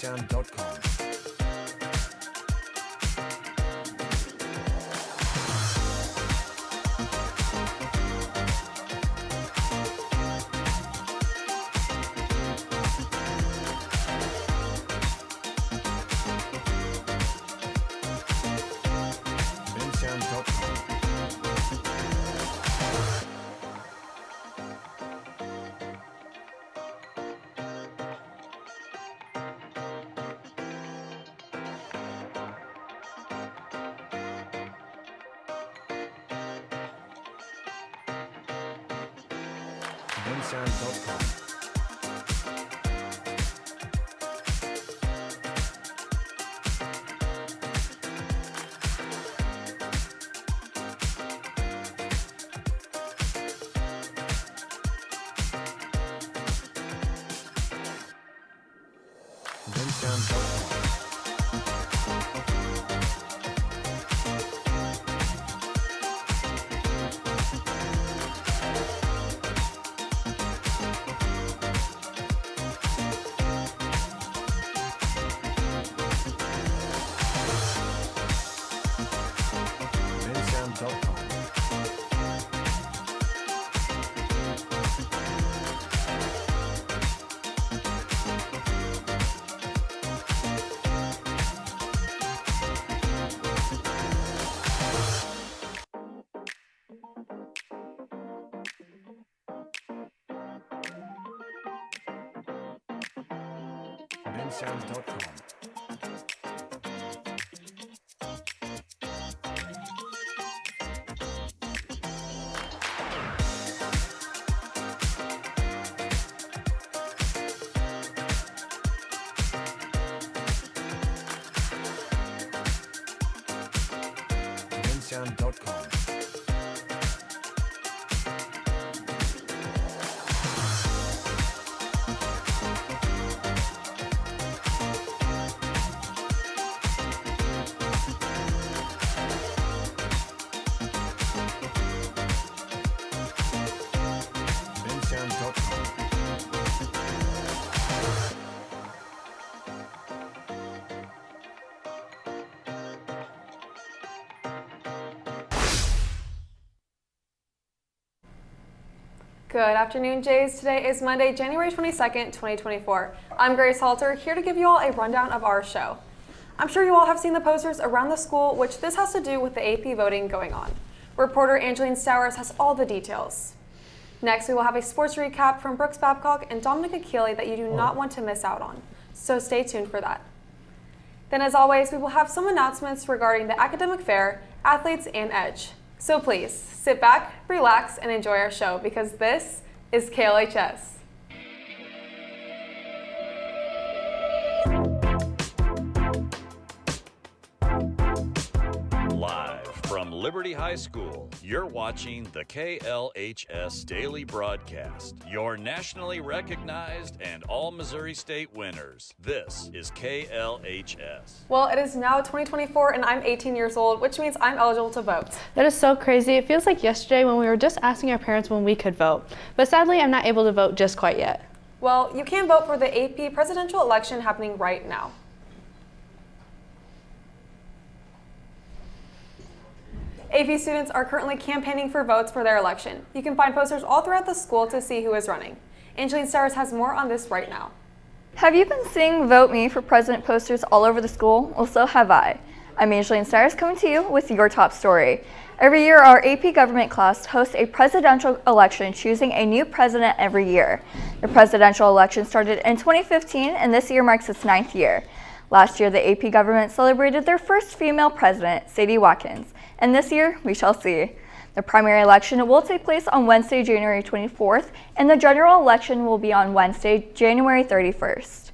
bensound.com. bensound.com. bensound.com. bensound.com. bensound.com. bensound.com. bensound.com. bensound.com. Good afternoon, Jays. Today is Monday, January 22nd, 2024. I'm Grace Halter, here to give you all a rundown of our show. I'm sure you all have seen the posters around the school, which this has to do with the AP voting going on. Reporter Angeline Stowers has all the details. Next, we will have a sports recap from Brooks Babcock and Dominic Achille that you do not want to miss out on, so stay tuned for that. Then, as always, we will have some announcements regarding the academic fair, athletes, and Edge. So please, sit back, relax, and enjoy our show because this is KLHS. Live from Liberty High School, you're watching the KLHS Daily Broadcast, your nationally recognized and all Missouri State winners. This is KLHS. Well, it is now 2024 and I'm 18 years old, which means I'm eligible to vote. That is so crazy. It feels like yesterday when we were just asking our parents when we could vote. But sadly, I'm not able to vote just quite yet. Well, you can vote for the AP presidential election happening right now. AP students are currently campaigning for votes for their election. You can find posters all throughout the school to see who is running. Angeline Stowers has more on this right now. Have you been seeing Vote Me for President posters all over the school? Well, so have I. I'm Angeline Stowers coming to you with your top story. Every year, our AP government class hosts a presidential election choosing a new president every year. The presidential election started in 2015 and this year marks its 9th year. Last year, the AP government celebrated their first female president, Sadie Watkins, and this year, we shall see. The primary election will take place on Wednesday, January 24th, and the general election will be on Wednesday, January 31st.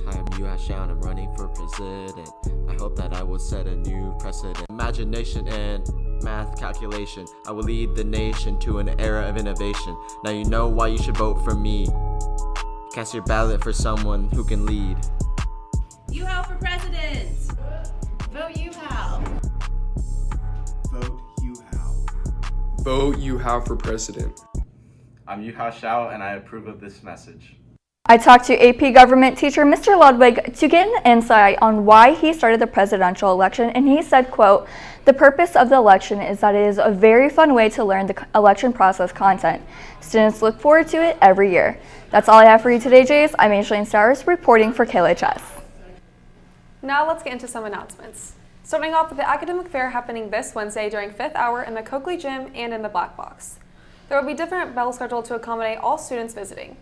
Hi, I'm Yu Hashan, I'm running for president. I hope that I will set a new precedent. Imagination and math calculation. I will lead the nation to an era of innovation. Now you know why you should vote for me. Cast your ballot for someone who can lead. Yu-Hao for president! Vote Yu-Hao! Vote Yu-Hao. Vote Yu-Hao for president. I'm Yu-Hao Shao and I approve of this message. I talked to AP Government teacher Mr. Ludwig to get an insight on why he started the presidential election, and he said, quote, "The purpose of the election is that it is a very fun way to learn the election process content. Students look forward to it every year." That's all I have for you today, Jays. I'm Angeline Stowers reporting for KLHS. Now let's get into some announcements. Starting off with the academic fair happening this Wednesday during 5th hour in the Coakley Gym and in the Black Box. There will be different bells scheduled to accommodate all students visiting.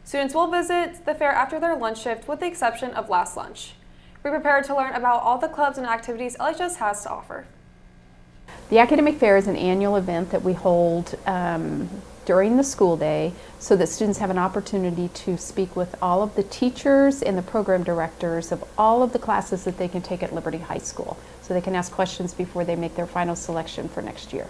Students will visit the fair after their lunch shift with the exception of last lunch. Be prepared to learn about all the clubs and activities LHS has to offer. The Academic Fair is an annual event that we hold during the school day so that students have an opportunity to speak with all of the teachers and the program directors of all of the classes that they can take at Liberty High School, so they can ask questions before they make their final selection for next year.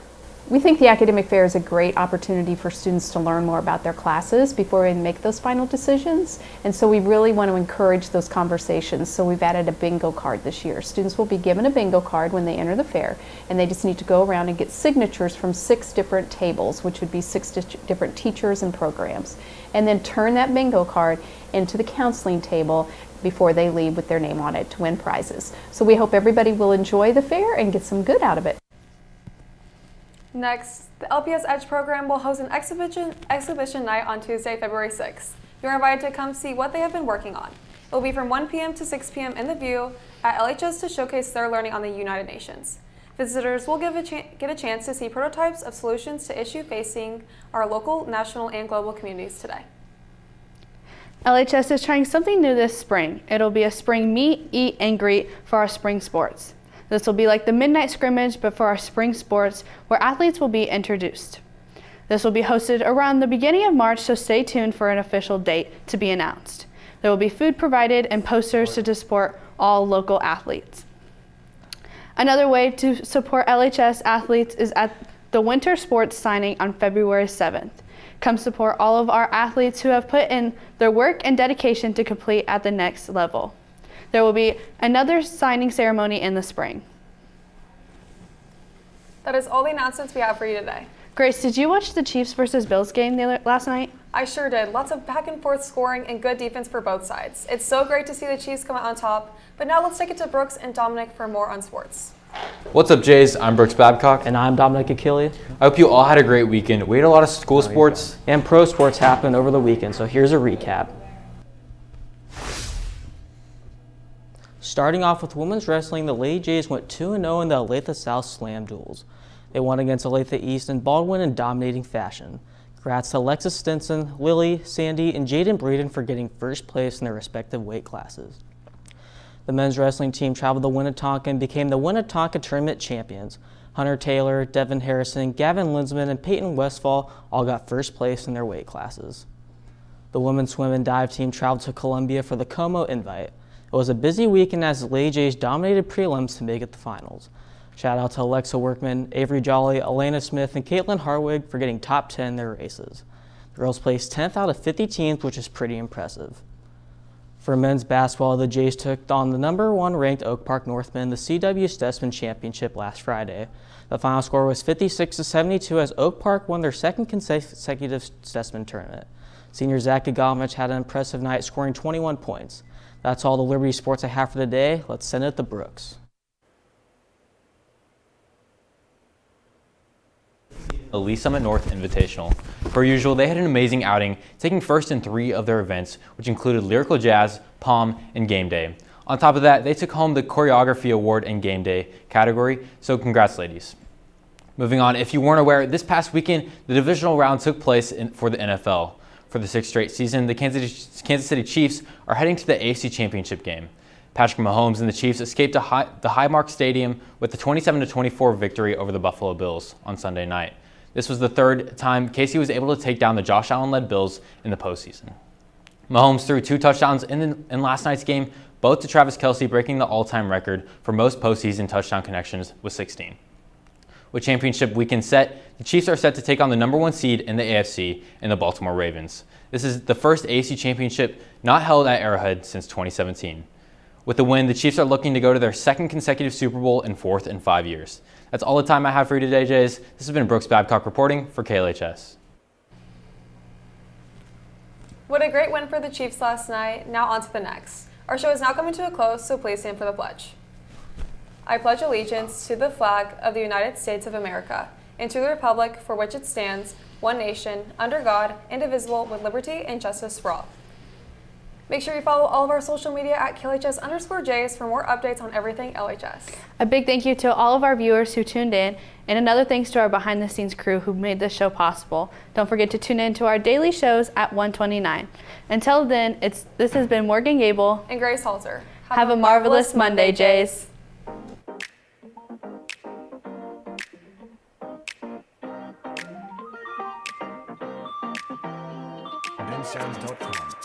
We think the Academic Fair is a great opportunity for students to learn more about their classes before they make those final decisions, and so we really want to encourage those conversations. So we've added a bingo card this year. Students will be given a bingo card when they enter the fair, and they just need to go around and get signatures from 6 different tables, which would be 6 different teachers and programs, and then turn that bingo card into the counseling table before they leave with their name on it to win prizes. So we hope everybody will enjoy the fair and get some good out of it. Next, the LPS Edge program will host an exhibition night on Tuesday, February 6th. You're invited to come see what they have been working on. It will be from 1 p.m. to 6 p.m. in the View at LHS to showcase their learning on the United Nations. Visitors will get a chance to see prototypes of solutions to issues facing our local, national, and global communities today. LHS is trying something new this spring. It'll be a spring meet, eat, and greet for our spring sports. This will be like the midnight scrimmage, but for our spring sports, where athletes will be introduced. This will be hosted around the beginning of March, so stay tuned for an official date to be announced. There will be food provided and posters to support all local athletes. Another way to support LHS athletes is at the winter sports signing on February 7th. Come support all of our athletes who have put in their work and dedication to complete at the next level. There will be another signing ceremony in the spring. That is all the announcements we have for you today. Grace, did you watch the Chiefs versus Bills game last night? I sure did. Lots of back and forth scoring and good defense for both sides. It's so great to see the Chiefs come out on top. But now let's take it to Brooks and Dominic for more on sports. What's up, Jays? I'm Brooks Babcock. And I'm Dominic Achille. I hope you all had a great weekend. We had a lot of school sports. And pro sports happened over the weekend, so here's a recap. Starting off with women's wrestling, the Lady Jays went 2-0 in the Olathe South Slam duels. They won against Olathe East and Baldwin in dominating fashion. Congrats to Alexis Stinson, Lily, Sandy, and Jaden Braden for getting first place in their respective weight classes. The men's wrestling team traveled to Winnetonka and became the Winnetonka Tournament champions. Hunter Taylor, Devin Harrison, Gavin Linsman, and Peyton Westfall all got first place in their weight classes. The women's swim and dive team traveled to Columbia for the Como Invite. It was a busy weekend as the Lady Jays dominated prelims to make it the finals. Shout out to Alexa Workman, Avery Jolly, Elena Smith, and Caitlin Harwig for getting top 10 in their races. The girls placed 10th out of 50 teams, which is pretty impressive. For men's basketball, the Jays took on the number 1 ranked Oak Park Northmen, the C.W. Stessman Championship last Friday. The final score was 56-72 as Oak Park won their second consecutive Stessman tournament. Senior Zach Gagovich had an impressive night, scoring 21 points. That's all the Liberty sports I have for today. Let's send it to Brooks. The Lee Summit North Invitational. Per usual, they had an amazing outing, taking first in 3 of their events, which included Lyrical Jazz, Pom, and Game Day. On top of that, they took home the Choreography Award and Game Day category, so congrats, ladies. Moving on, if you weren't aware, this past weekend, the divisional round took place for the NFL. For the 6th straight season, the Kansas City Chiefs are heading to the AFC Championship game. Patrick Mahomes and the Chiefs escaped the Highmark Stadium with the 27-24 victory over the Buffalo Bills on Sunday night. This was the 3rd time Casey was able to take down the Josh Allen-led Bills in the postseason. Mahomes threw 2 touchdowns in last night's game, both to Travis Kelce, breaking the all-time record for most postseason touchdown connections with 16. With championship weekend set, the Chiefs are set to take on the number 1 seed in the AFC and the Baltimore Ravens. This is the first AFC championship not held at Arrowhead since 2017. With the win, the Chiefs are looking to go to their 2nd consecutive Super Bowl and 4th in 5 years. That's all the time I have for you today, Jays. This has been Brooks Babcock reporting for KLHS. What a great win for the Chiefs last night. Now on to the next. Our show is now coming to a close, so please stand for the pledge. I pledge allegiance to the flag of the United States of America and to the republic for which it stands, one nation, under God, indivisible, with liberty and justice for all. Make sure you follow all of our social media at KLHS_Js for more updates on everything LHS. A big thank you to all of our viewers who tuned in, and another thanks to our behind the scenes crew who made this show possible. Don't forget to tune in to our daily shows at 1:29. Until then, this has been Morgan Gable And Grace Halter. Have a marvelous Monday, Jays. BenSounds.com.